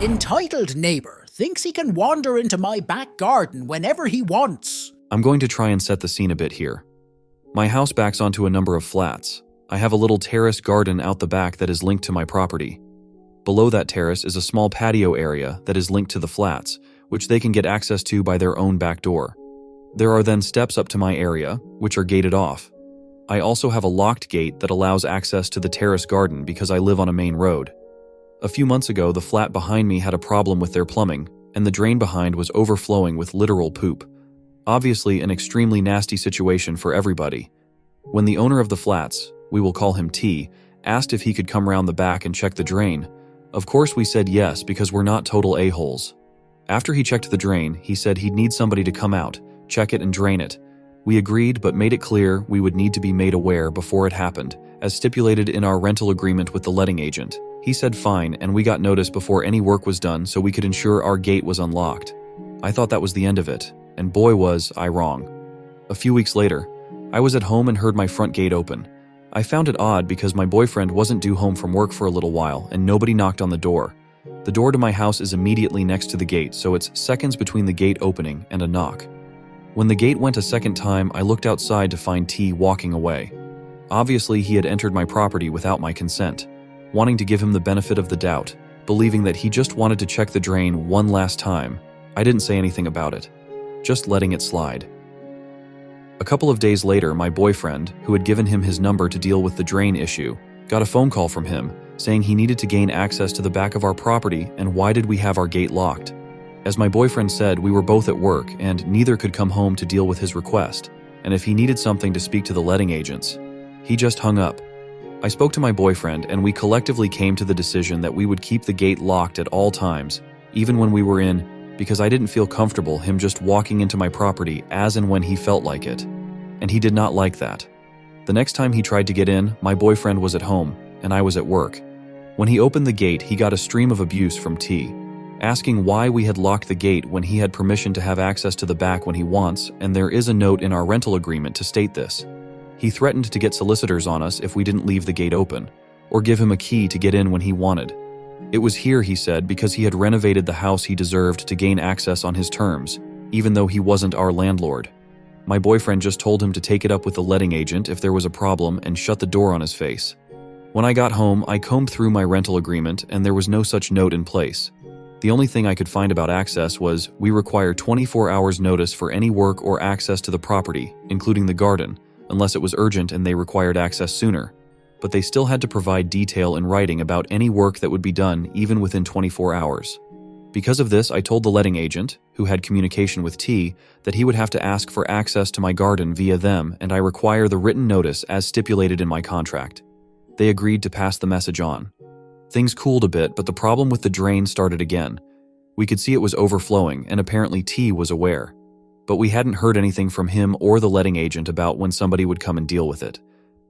Entitled neighbour thinks he can wander into my back garden whenever he wants. I'm going to try and set the scene a bit here. My house backs onto a number of flats. I have a little terrace garden out the back that is linked to my property. Below that terrace is a small patio area that is linked to the flats, which they can get access to by their own back door. There are then steps up to my area, which are gated off. I also have a locked gate that allows access to the terrace garden because I live on a main road. A few months ago, the flat behind me had a problem with their plumbing, and the drain behind was overflowing with literal poop. Obviously, an extremely nasty situation for everybody. When the owner of the flats, we will call him T, asked if he could come round the back and check the drain, of course we said yes because we're not total a-holes. After he checked the drain, he said he'd need somebody to come out, check it and drain it. We agreed but made it clear we would need to be made aware before it happened, as stipulated in our rental agreement with the letting agent. He said fine, and we got notice before any work was done so we could ensure our gate was unlocked. I thought that was the end of it, and boy was I wrong. A few weeks later, I was at home and heard my front gate open. I found it odd because my boyfriend wasn't due home from work for a little while and nobody knocked on the door. The door to my house is immediately next to the gate, so it's seconds between the gate opening and a knock. When the gate went a second time, I looked outside to find T walking away. Obviously, he had entered my property without my consent. Wanting to give him the benefit of the doubt, believing that he just wanted to check the drain one last time, I didn't say anything about it, just letting it slide. A couple of days later, my boyfriend, who had given him his number to deal with the drain issue, got a phone call from him saying he needed to gain access to the back of our property and why did we have our gate locked. As my boyfriend said, we were both at work and neither could come home to deal with his request, and if he needed something to speak to the letting agents, he just hung up. I spoke to my boyfriend and we collectively came to the decision that we would keep the gate locked at all times, even when we were in, because I didn't feel comfortable him just walking into my property as and when he felt like it. And he did not like that. The next time he tried to get in, my boyfriend was at home and I was at work. When he opened the gate, he got a stream of abuse from T, asking why we had locked the gate when he had permission to have access to the back when he wants, and there is a note in our rental agreement to state this. He threatened to get solicitors on us if we didn't leave the gate open, or give him a key to get in when he wanted. It was here, he said, because he had renovated the house he deserved to gain access on his terms, even though he wasn't our landlord. My boyfriend just told him to take it up with the letting agent if there was a problem and shut the door on his face. When I got home, I combed through my rental agreement and there was no such note in place. The only thing I could find about access was, we require 24 hours notice for any work or access to the property, including the garden, unless it was urgent and they required access sooner. But they still had to provide detail in writing about any work that would be done even within 24 hours. Because of this, I told the letting agent, who had communication with T, that he would have to ask for access to my garden via them and I require the written notice as stipulated in my contract. They agreed to pass the message on. Things cooled a bit, but the problem with the drain started again. We could see it was overflowing and apparently T was aware. But we hadn't heard anything from him or the letting agent about when somebody would come and deal with it.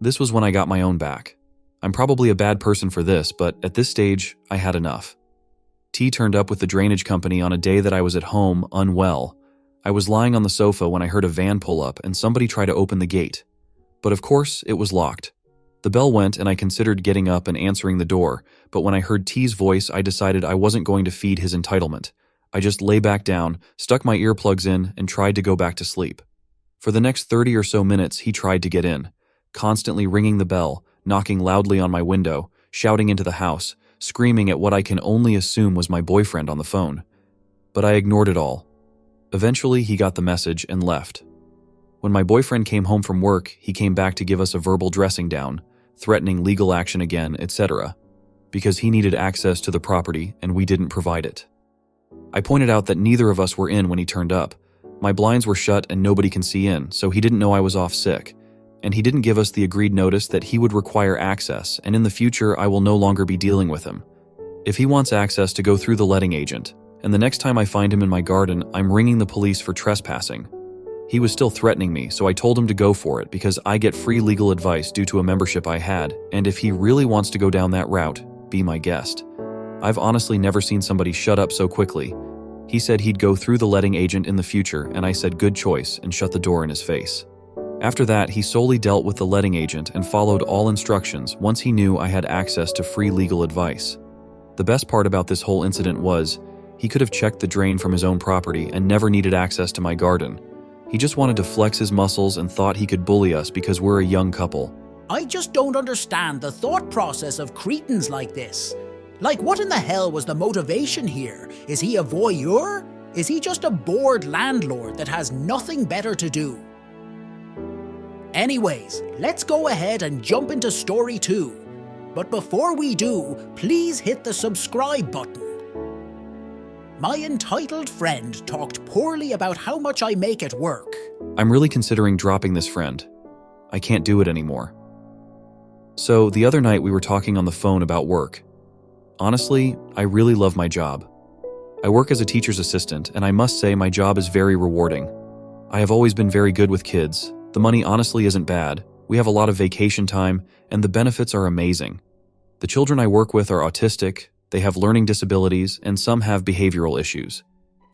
This was when I got my own back. I'm probably a bad person for this, but at this stage, I had enough. T turned up with the drainage company on a day that I was at home, unwell. I was lying on the sofa when I heard a van pull up and somebody try to open the gate. But of course, it was locked. The bell went and I considered getting up and answering the door, but when I heard T's voice, I decided I wasn't going to feed his entitlement. I just lay back down, stuck my earplugs in, and tried to go back to sleep. For the next 30 or so minutes, he tried to get in, constantly ringing the bell, knocking loudly on my window, shouting into the house, screaming at what I can only assume was my boyfriend on the phone. But I ignored it all. Eventually, he got the message and left. When my boyfriend came home from work, he came back to give us a verbal dressing down, threatening legal action again, etc., because he needed access to the property and we didn't provide it. I pointed out that neither of us were in when he turned up. My blinds were shut and nobody can see in, so he didn't know I was off sick. And he didn't give us the agreed notice that he would require access, and in the future I will no longer be dealing with him. If he wants access, to go through the letting agent, and the next time I find him in my garden, I'm ringing the police for trespassing. He was still threatening me, so I told him to go for it because I get free legal advice due to a membership I had, and if he really wants to go down that route, be my guest. I've honestly never seen somebody shut up so quickly. He said he'd go through the letting agent in the future, and I said good choice and shut the door in his face. After that, he solely dealt with the letting agent and followed all instructions once he knew I had access to free legal advice. The best part about this whole incident was, he could have checked the drain from his own property and never needed access to my garden. He just wanted to flex his muscles and thought he could bully us because we're a young couple. I just don't understand the thought process of cretins like this. Like, what in the hell was the motivation here? Is he a voyeur? Is he just a bored landlord that has nothing better to do? Anyways, let's go ahead and jump into story 2. But before we do, please hit the subscribe button. My entitled friend talked poorly about how much I make at work. I'm really considering dropping this friend. I can't do it anymore. So, the other night we were talking on the phone about work. Honestly, I really love my job. I work as a teacher's assistant, and I must say my job is very rewarding. I have always been very good with kids. The money honestly isn't bad. We have a lot of vacation time, and the benefits are amazing. The children I work with are autistic, they have learning disabilities, and some have behavioral issues.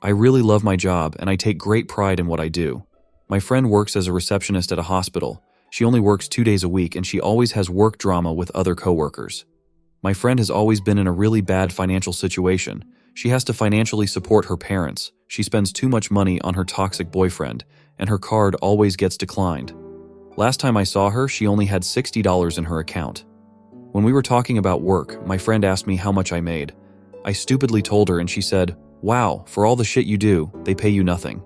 I really love my job, and I take great pride in what I do. My friend works as a receptionist at a hospital. She only works 2 days a week, and she always has work drama with other coworkers. My friend has always been in a really bad financial situation. She has to financially support her parents. She spends too much money on her toxic boyfriend, and her card always gets declined. Last time I saw her, she only had $60 in her account. When we were talking about work, my friend asked me how much I made. I stupidly told her and she said, "Wow, for all the shit you do, they pay you nothing."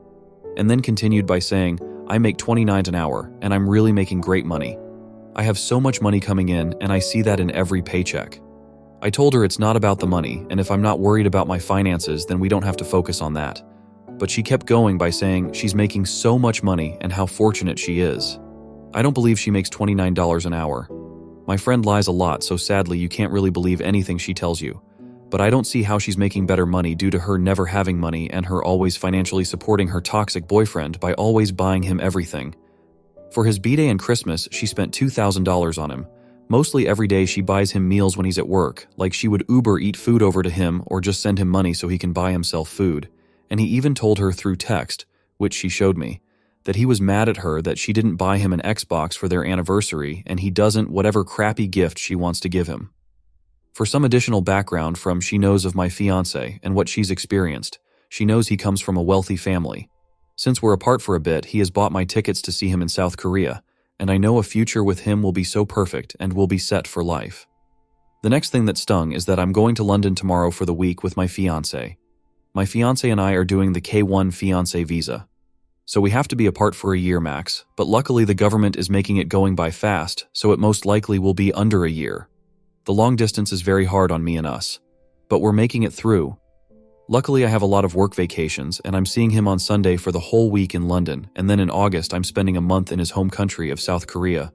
And then continued by saying, "I make $29 an hour, and I'm really making great money. I have so much money coming in, and I see that in every paycheck." I told her it's not about the money, and if I'm not worried about my finances, then we don't have to focus on that. But she kept going by saying she's making so much money and how fortunate she is. I don't believe she makes $29 an hour. My friend lies a lot, so sadly you can't really believe anything she tells you. But I don't see how she's making better money due to her never having money and her always financially supporting her toxic boyfriend by always buying him everything. For his B-Day and Christmas, she spent $2,000 on him. Mostly every day she buys him meals when he's at work, like she would Uber eat food over to him or just send him money so he can buy himself food. And he even told her through text, which she showed me, that he was mad at her that she didn't buy him an Xbox for their anniversary and he doesn't whatever crappy gift she wants to give him. For some additional background from she knows of my fiancé and what she's experienced, she knows he comes from a wealthy family. Since we're apart for a bit, he has bought my tickets to see him in South Korea, and I know a future with him will be so perfect and we'll be set for life. The next thing that stung is that I'm going to London tomorrow for the week with my fiancé. My fiancé and I are doing the K1 fiancé visa. So we have to be apart for a year max, but luckily the government is making it going by fast, so it most likely will be under a year. The long distance is very hard on me and us, but we're making it through. Luckily I have a lot of work vacations, and I'm seeing him on Sunday for the whole week in London, and then in August I'm spending a month in his home country of South Korea.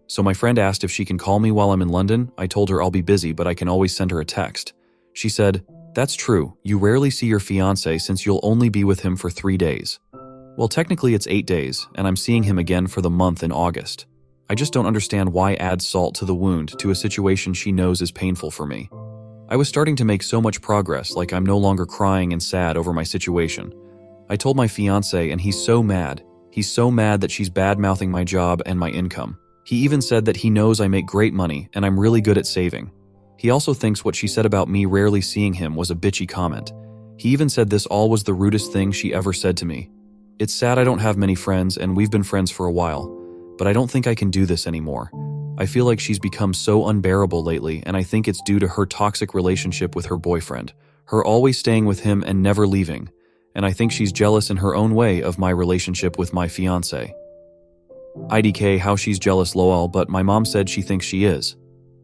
So my friend asked if she can call me while I'm in London. I told her I'll be busy, but I can always send her a text. She said, "That's true, you rarely see your fiancé since you'll only be with him for 3 days. Well, technically it's 8 days, and I'm seeing him again for the month in August. I just don't understand why add salt to the wound to a situation she knows is painful for me. I was starting to make so much progress, like I'm no longer crying and sad over my situation. I told my fiancé and he's so mad. He's so mad that she's bad-mouthing my job and my income. He even said that he knows I make great money and I'm really good at saving. He also thinks what she said about me rarely seeing him was a bitchy comment. He even said this all was the rudest thing she ever said to me. It's sad I don't have many friends and we've been friends for a while, but I don't think I can do this anymore. I feel like she's become so unbearable lately, and I think it's due to her toxic relationship with her boyfriend, her always staying with him and never leaving, and I think she's jealous in her own way of my relationship with my fiancé. IDK how she's jealous lol, but my mom said she thinks she is.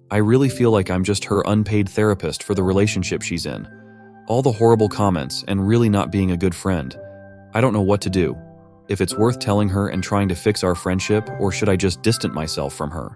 I really feel like I'm just her unpaid therapist for the relationship she's in. All the horrible comments and really not being a good friend. I don't know what to do. If it's worth telling her and trying to fix our friendship, or should I just distance myself from her?